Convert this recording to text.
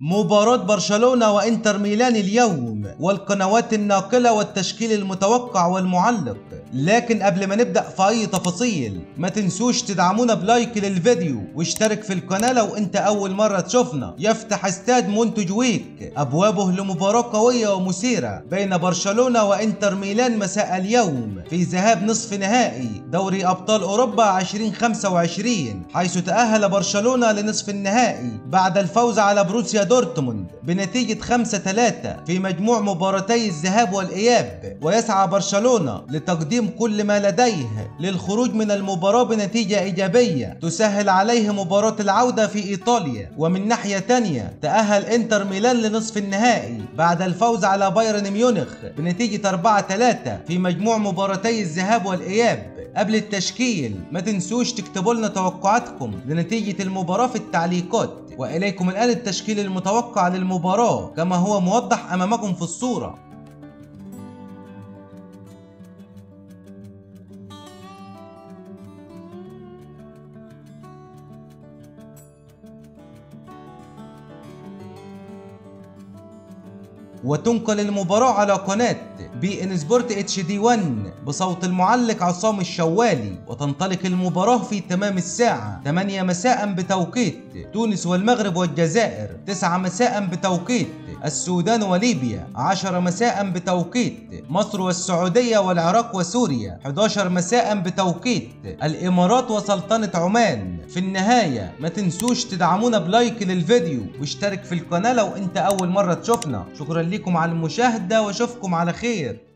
مباراة برشلونة وإنتر ميلان اليوم، والقنوات الناقلة والتشكيل المتوقع والمعلق. لكن قبل ما نبدأ في أي تفاصيل ما تنسوش تدعمونا بلايك للفيديو واشترك في القناة لو انت أول مرة تشوفنا. يفتح استاد مونتج ويك أبوابه لمباراة قوية ومثيرة بين برشلونة وإنتر ميلان مساء اليوم في ذهاب نصف نهائي دوري أبطال أوروبا 2025، حيث تأهل برشلونة لنصف النهائي بعد الفوز على بروسيا دورتموند بنتيجة 5-3 في مجموع مباراتي الذهاب والإياب. ويسعى برشلونة لتقديم كل ما لديه للخروج من المباراة بنتيجة إيجابية تسهل عليه مباراة العودة في إيطاليا. ومن ناحية تانية تأهل إنتر ميلان لنصف النهائي بعد الفوز على بايرن ميونخ بنتيجة 4-3 في مجموع مباراتي الذهاب والإياب. قبل التشكيل ما تنسوش تكتبوا لنا توقعاتكم لنتيجة المباراة في التعليقات. وإليكم الآن التشكيل المتوقع للمباراة كما هو موضح أمامكم في الصورة. وتنقل المباراة على قناة بي ان سبورت اتش دي 1 بصوت المعلق عصام الشوالي. وتنطلق المباراة في تمام الساعة 8 مساء بتوقيت تونس والمغرب والجزائر، 9 مساء بتوقيت السودان وليبيا، 10 مساء بتوقيت مصر والسعودية والعراق وسوريا، 11 مساء بتوقيت الإمارات وسلطنة عمان. في النهاية ما تنسوش تدعمونا بلايك للفيديو واشترك في القناة لو انت أول مرة تشوفنا. شكرا لكم على المشاهدة واشوفكم على خير.